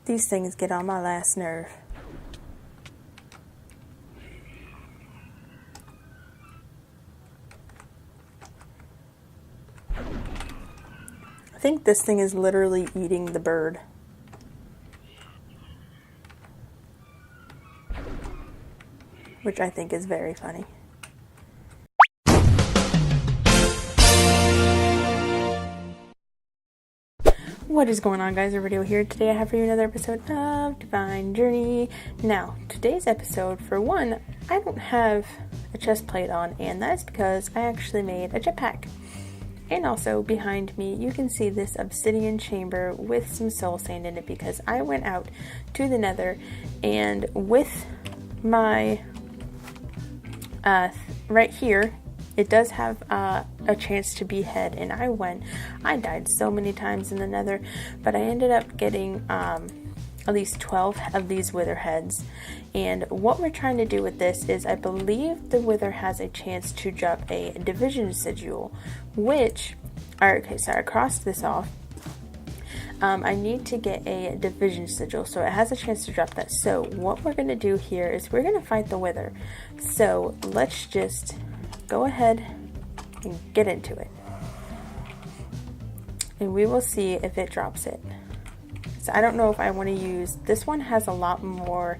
These things get on my last nerve. I think this thing is literally eating the bird. Which I think is very funny. What is going on, guys? Everybody here. Today I have for you another episode of Divine Journey. Now, today's episode, for one, I don't have a chest plate on, and that is because I actually made a jetpack. And also, behind me, you can see this obsidian chamber with some soul sand in it because I went out to the nether, and with my, right here, it does have a chance to behead, and I died so many times in the nether, but I ended up getting at least 12 of these wither heads. And what we're trying to do with this is, I believe the wither has a chance to drop a division sigil, which, okay, so I crossed this off. I need to get a division sigil, so it has a chance to drop that. So what we're going to do here is we're going to fight the wither. So let's just go ahead and get into it, and we will see if it drops it. So I don't know if I want to use this one. Has a lot more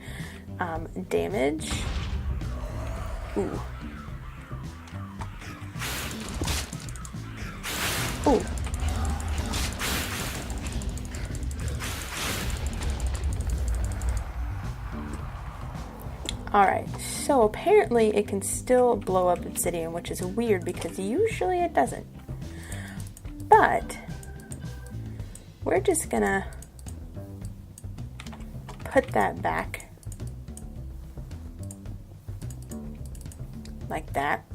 damage. Ooh. Ooh. Alright, so apparently it can still blow up obsidian, which is weird because usually it doesn't. But we're just gonna put that back like that.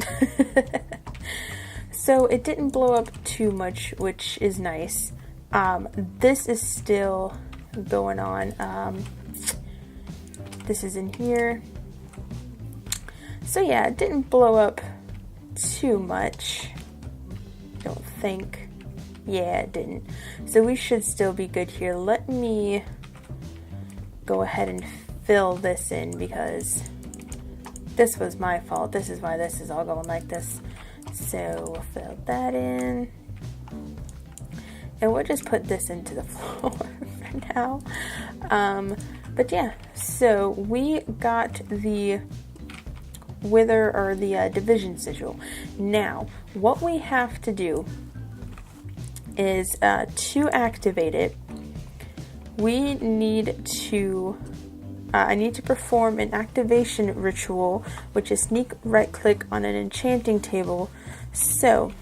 So it didn't blow up too much, which is nice. This is still going on. This is in here. So yeah, it didn't blow up too much. Don't think. Yeah, it didn't. So we should still be good here. Let me go ahead and fill this in because this was my fault. This is why this is all going like this. So we'll fill that in. And we'll just put this into the floor for now. But yeah, so we got the wither, or the division sigil. Now, what we have to do is to activate it, we need to I need to perform an activation ritual, which is sneak right click on an enchanting table. So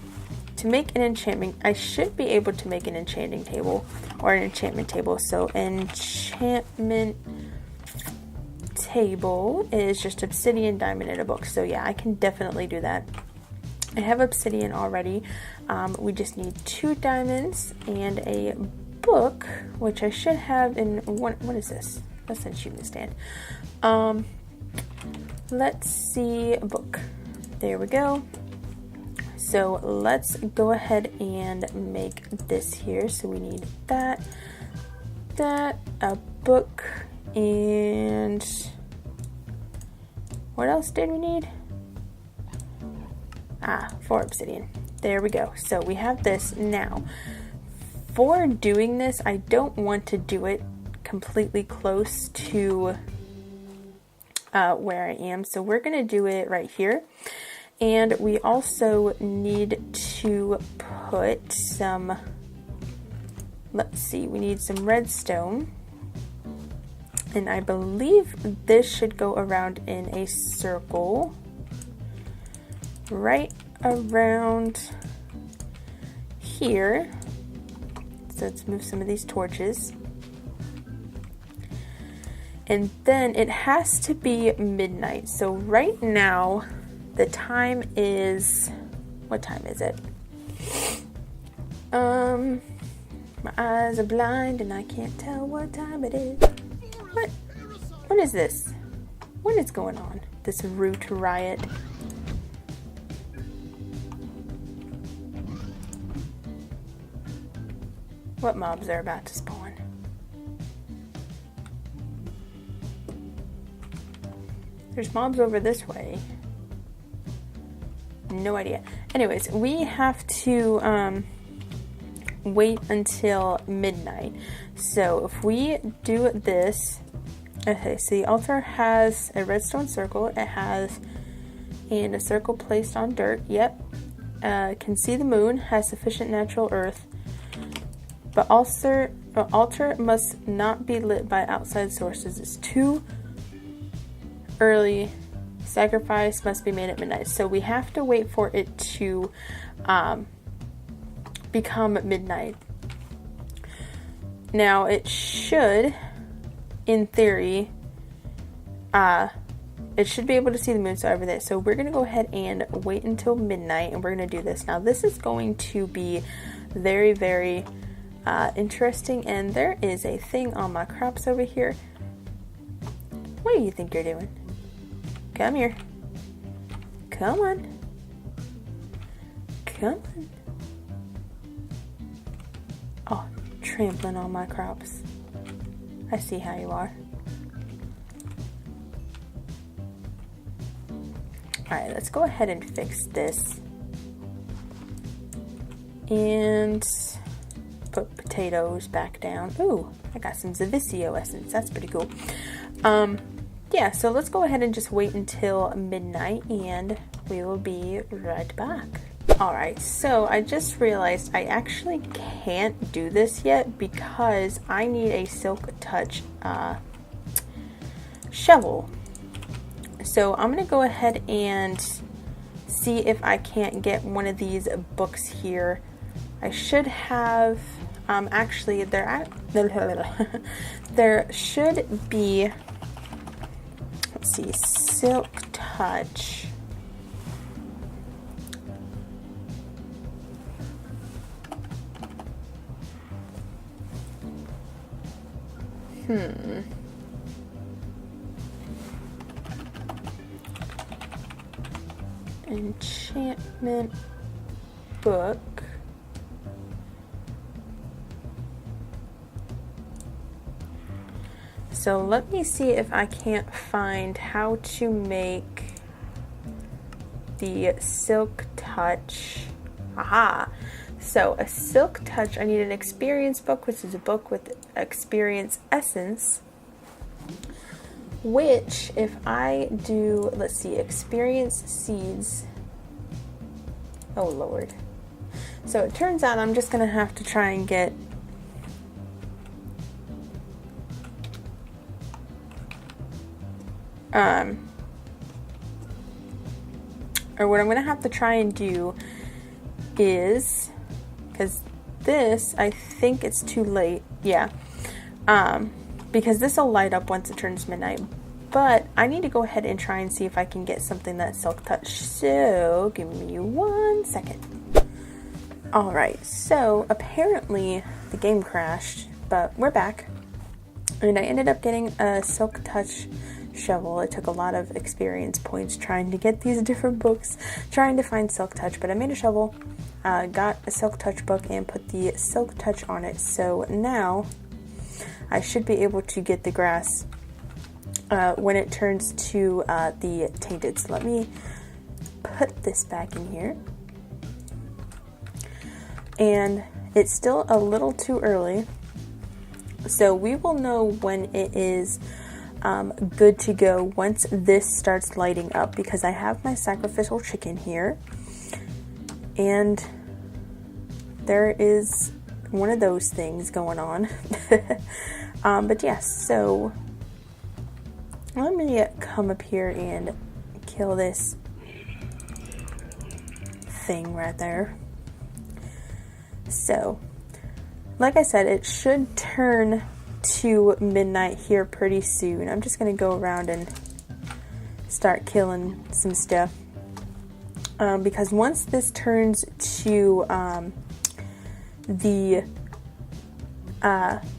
to make an enchantment, I should be able to make an enchanting table or an enchantment table. So enchantment table is just obsidian, diamond, and a book. So yeah, I can definitely do that. I have obsidian already. We just need 2 diamonds and a book, which I should have in one. What is this? That's an achievement stand. Let's see, a book. There we go. So let's go ahead and make this here. So we need that, a book, and what else did we need? 4 obsidian. There we go. So we have this now. For doing this, I don't want to do it completely close to where I am. So we're going to do it right here. And we also need to put some, let's see, we need some redstone. And I believe this should go around in a circle. Right around here. So let's move some of these torches. And then it has to be midnight. So right now, the time is, what time is it? My eyes are blind and I can't tell what time it is. What is this? What is going on? This root riot. What mobs are about to spawn? There's mobs over this way. No idea. Anyways, we have to wait until midnight. So if we do this, okay, so the altar has a redstone circle. It has and a circle placed on dirt. Yep. Can see the moon, has sufficient natural earth, but altar must not be lit by outside sources. It's too early. Sacrifice must be made at midnight. So we have to wait for it to become midnight. Now it should, in theory, it should be able to see the moon, so everything. So we're going to go ahead and wait until midnight, and we're going to do this. Now this is going to be very, very interesting, and there is a thing on my crops over here. What do you think you're doing? Come here. Come on. Come on. Oh, trampling on my crops. I see how you are. Alright, let's go ahead and fix this. And put potatoes back down. Ooh, I got some Zavicio essence. That's pretty cool. Yeah, so let's go ahead and just wait until midnight and we will be right back. Alright, so I just realized I actually can't do this yet because I need a Silk Touch shovel. So I'm going to go ahead and see if I can't get one of these books here. I should have, actually, there should be, let's see, Silk Touch. Enchantment book. So let me see if I can't find how to make the Silk Touch. Aha! So a Silk Touch, I need an experience book, which is a book with experience essence. Which, if I do, let's see, experience seeds. Oh Lord. So it turns out I'm just gonna have to try and get or what I'm gonna have to try and do is, because this, I think it's too late, yeah, because this will light up once it turns midnight, but I need to go ahead and try and see if I can get something that's Silk Touch, so give me 1 second. Alright, so apparently the game crashed, but we're back, and I ended up getting a Silk Touch shovel. It took a lot of experience points trying to get these different books, trying to find Silk Touch, but I made a shovel, got a Silk Touch book, and put the Silk Touch on it, so now I should be able to get the grass when it turns to the tainted. So let me put this back in here. And it's still a little too early, so we will know when it is good to go once this starts lighting up, because I have my sacrificial chicken here, and there is one of those things going on. But yes, so let me come up here and kill this thing right there. So, like I said, it should turn to midnight here pretty soon. I'm just going to go around and start killing some stuff. Because once this turns to the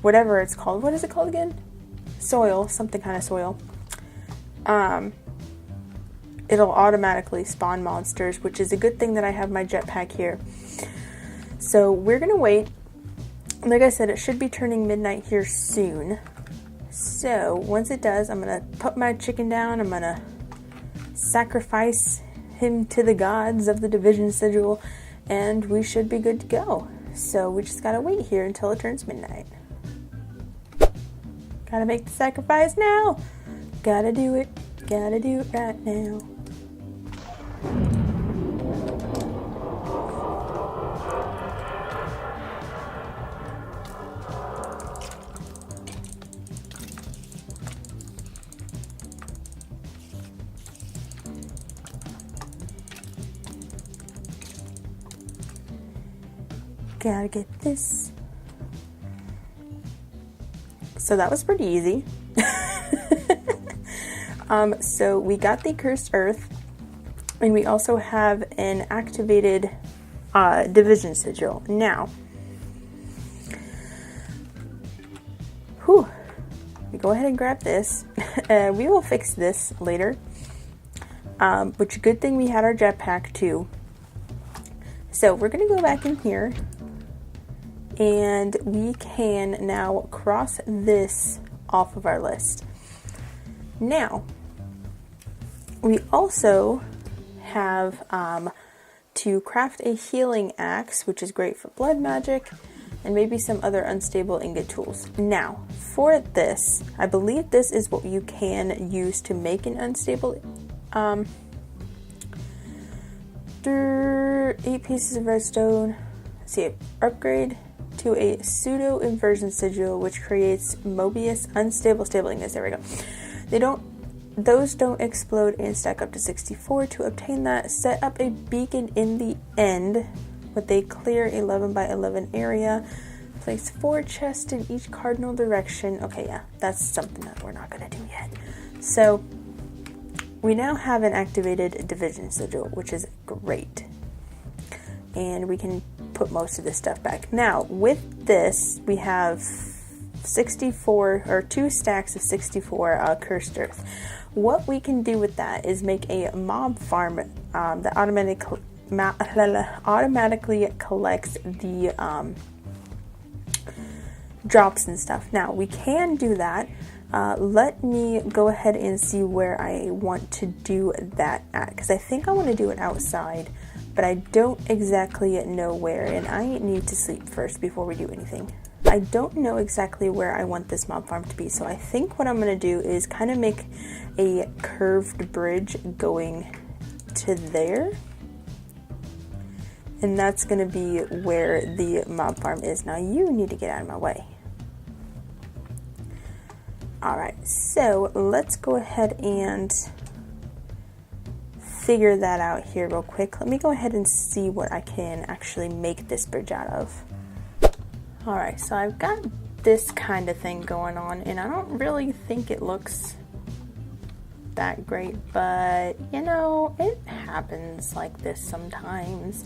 whatever it's called, what is it called again? Soil, something kind of soil. It'll automatically spawn monsters, which is a good thing that I have my jetpack here. So we're gonna wait. Like I said, it should be turning midnight here soon. So once it does, I'm gonna put my chicken down. I'm gonna sacrifice him to the gods of the division sigil, and we should be good to go. So we just gotta wait here until it turns midnight. Gotta make the sacrifice now. Gotta do it right now. Gotta get this. So that was pretty easy. So we got the cursed earth, and we also have an activated division sigil. Now, we go ahead and grab this. We will fix this later. Which good thing we had our jetpack too. So we're gonna go back in here, and we can now cross this off of our list. Now, we also have to craft a healing axe, which is great for blood magic, and maybe some other unstable ingot tools. Now, for this, I believe this is what you can use to make an unstable 8 pieces of redstone. Let's see, upgrade to a pseudo inversion sigil, which creates Mobius unstable stable ingots. There we go. Those don't explode and stack up to 64. To obtain that, set up a beacon in the end with a clear 11 by 11 area. Place 4 chests in each cardinal direction. Okay, yeah, that's something that we're not gonna do yet. So we now have an activated division sigil, which is great. And we can put most of this stuff back. Now, with this, we have 64, or 2 stacks of 64 cursed earth. What we can do with that is make a mob farm that automatically collects the drops and stuff. Now, we can do that. Let me go ahead and see where I want to do that at, because I think I want to do it outside, but I don't exactly know where, and I need to sleep first before we do anything. I don't know exactly where I want this mob farm to be, so I think what I'm going to do is kind of make a curved bridge going to there, and that's going to be where the mob farm is. Now you need to get out of my way. Alright, so let's go ahead and figure that out here real quick. Let me go ahead and see what I can actually make this bridge out of. Alright, so I've got this kind of thing going on, and I don't really think it looks that great, but you know, it happens like this sometimes.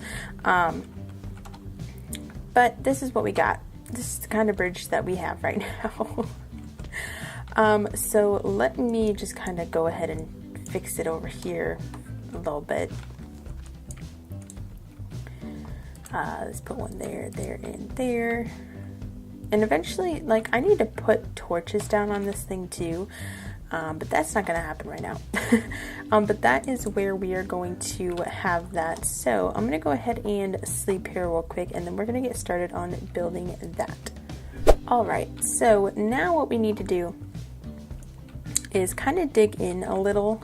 But this is what we got. This is the kind of bridge that we have right now. So let me just kind of go ahead and fix it over here a little bit. Let's put one there, there, and there. And eventually, like, I need to put torches down on this thing too, but that's not going to happen right now. But that is where we are going to have that. So I'm going to go ahead and sleep here real quick, and then we're going to get started on building that. Alright, so now what we need to do is kind of dig in a little,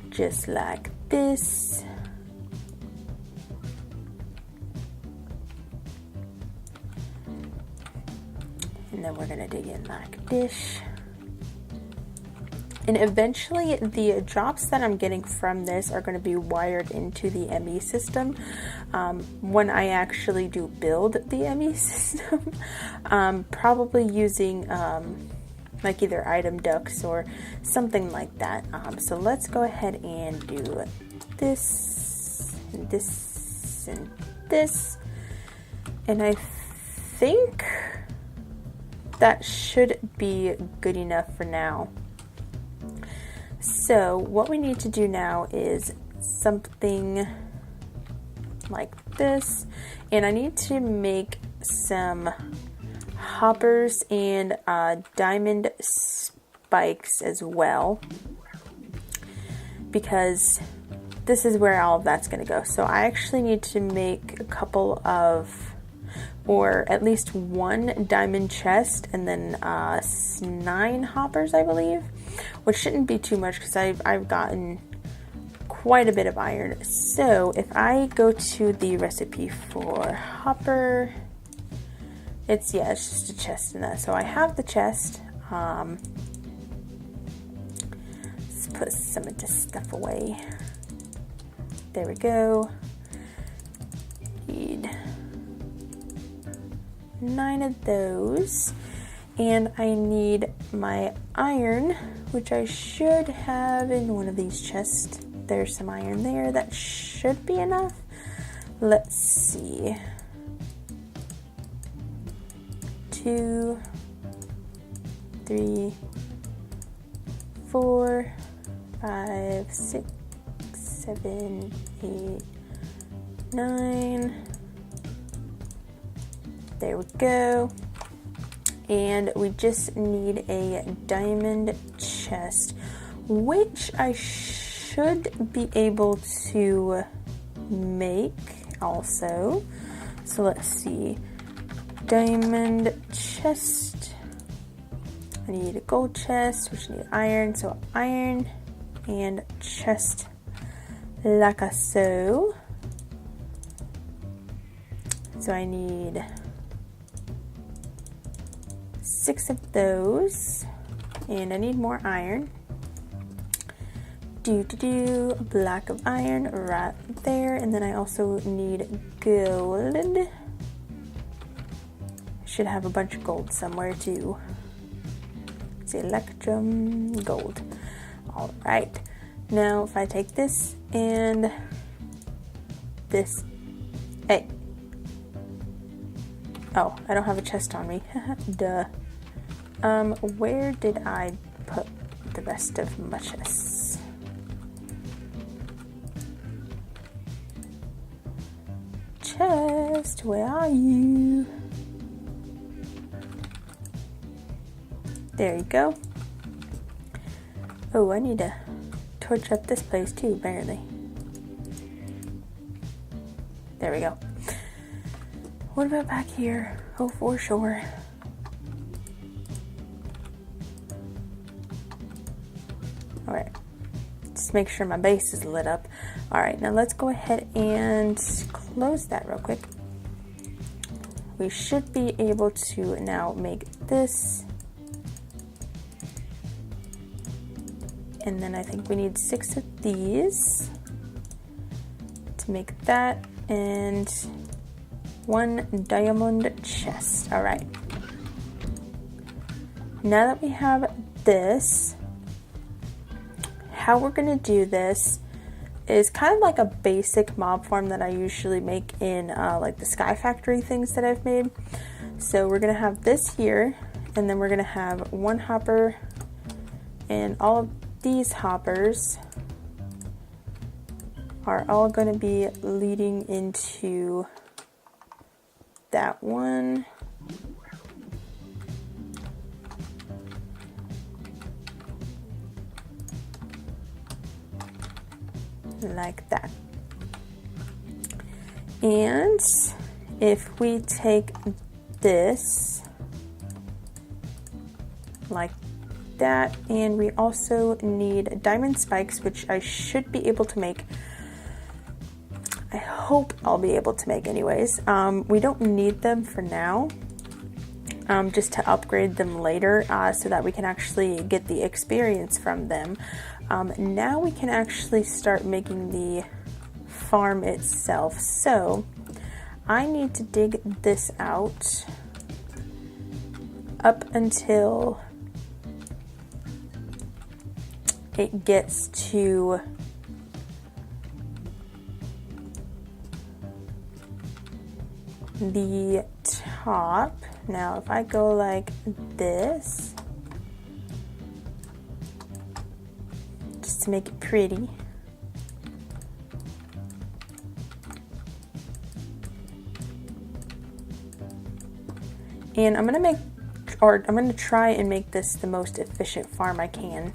just like this. And then we're going to dig in like this. And eventually the drops that I'm getting from this are going to be wired into the ME system. When I actually do build the ME system, probably using like either item ducts or something like that. So let's go ahead and do this, and this, and this. And I think that should be good enough for now. So what we need to do now is something like this, and I need to make some hoppers and diamond spikes as well, because this is where all of that's going to go. So I actually need to make a couple of, or at least one diamond chest, and then 9 hoppers, I believe, which shouldn't be too much because I've gotten quite a bit of iron. So if I go to the recipe for hopper, it's just a chest in that. So I have the chest. Let's put some of this stuff away. There we go. Need 9 of those. And I need my iron, which I should have in one of these chests. There's some iron there. That should be enough. Let's see. 2, 3, 4, 5, 6, 7, 8, 9. There we go. And we just need a diamond chest, which I should be able to make also. So let's see. Diamond chest. I need a gold chest, which need iron. So iron and chest like so. So I need 6 of those, and I need more iron. A block of iron right there, and then I also need gold. Should have a bunch of gold somewhere too. It's electrum gold. All right, now if I take this and this, hey, oh, I don't have a chest on me. Duh. Where did I put the rest of my chests? Chest, where are you? There you go. Oh, I need to torch up this place too, barely. There we go. What about back here? Oh, for sure. Alright. Just make sure my base is lit up. Alright, now let's go ahead and close that real quick. We should be able to now make this. And then I think we need 6 of these to make that, and 1 diamond chest. All right. Now that we have this, how we're gonna do this is kind of like a basic mob farm that I usually make in like the Sky Factory things that I've made. So we're gonna have this here, and then we're gonna have 1 hopper, and all of these hoppers are all going to be leading into that one. Like that. And if we take this like that, and we also need diamond spikes, which I should be able to make. I hope I'll be able to make anyways. We don't need them for now, just to upgrade them later, so that we can actually get the experience from them. Now we can actually start making the farm itself. So I need to dig this out up until it gets to the top. Now if I go like this, just to make it pretty, and I'm gonna make or I'm going to try and make this the most efficient farm I can.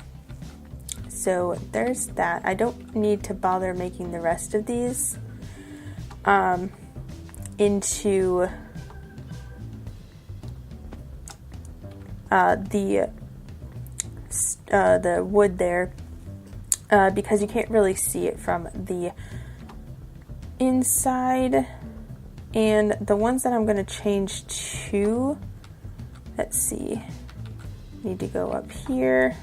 So there's that. I don't need to bother making the rest of these into the wood there because you can't really see it from the inside. And the ones that I'm going to change to, let's see, need to go up here.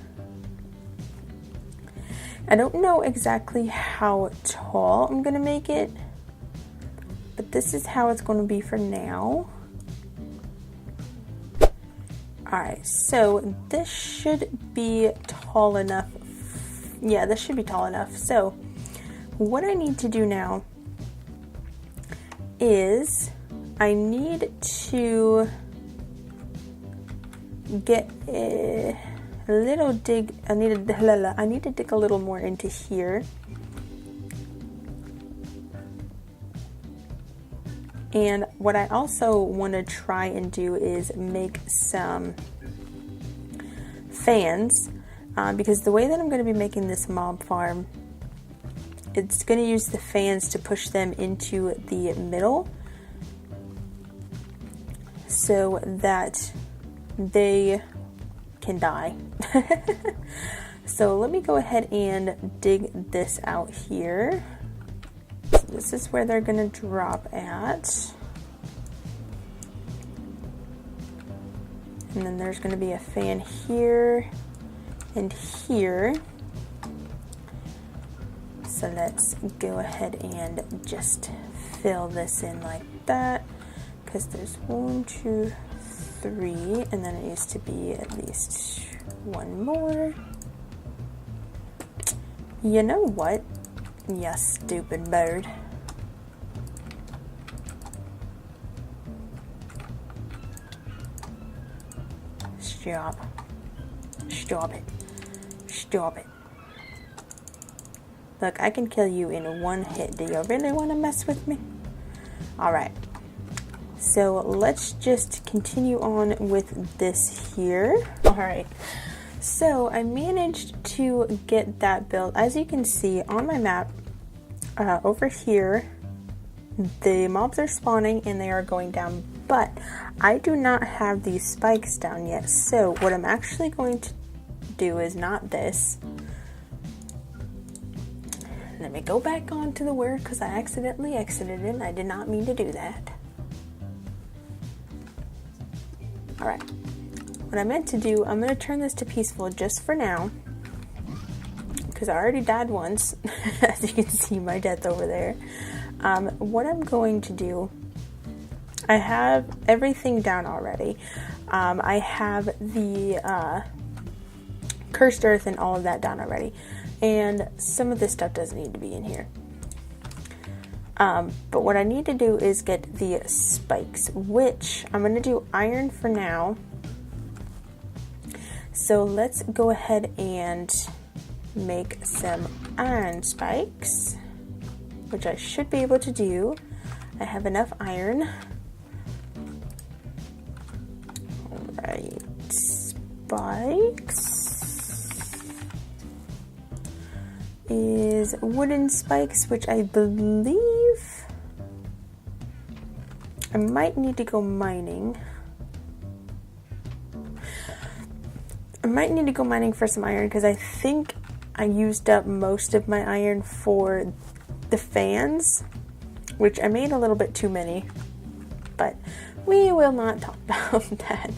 I don't know exactly how tall I'm going to make it, but this is how it's going to be for now. Alright, so this should be tall enough. Yeah, this should be tall enough. So what I need to do now is I need to get a little dig. I need to dig a little more into here. And what I also want to try and do is make some fans, because the way that I'm going to be making this mob farm, it's going to use the fans to push them into the middle so that they can die. So let me go ahead and dig this out here. So this is where they're going to drop at. And then there's going to be a fan here and here. So let's go ahead and just fill this in like that, because there's 1, 2, 3, and then it needs to be at least one more. You know what? You stupid bird. Stop. Stop it. Stop it. Look, I can kill you in one hit. Do you really want to mess with me? Alright. So let's just continue on with this here. Alright. So I managed to get that built. As you can see on my map, over here, the mobs are spawning and they are going down, but I do not have these spikes down yet. So what I'm actually going to do is not this. Let me go back onto the word because I accidentally exited it and I did not mean to do that. Alright. What I meant to do, I'm going to turn this to peaceful just for now, because I already died once. As you can see my death over there. What I'm going to do, I have everything down already. I have the cursed earth and all of that down already. And some of this stuff doesn't need to be in here. But what I need to do is get the spikes, which I'm going to do iron for now. So let's go ahead and make some iron spikes, which I should be able to do. I have enough iron. Alright, spikes is wooden spikes, which I believe I might need to go mining. I might need to go mining for some iron, because I think I used up most of my iron for the fans, which I made a little bit too many, but we will not talk about that.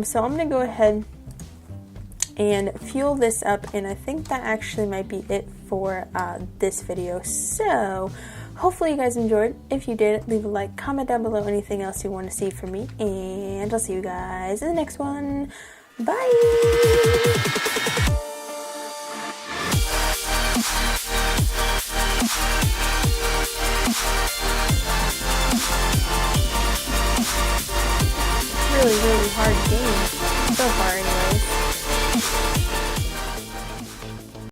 So I'm gonna go ahead and fuel this up, and I think that actually might be it for this video. So hopefully you guys enjoyed. If you did, leave a like, comment down below anything else you want to see from me, and I'll see you guys in the next one. Bye! Really hard game. So hard.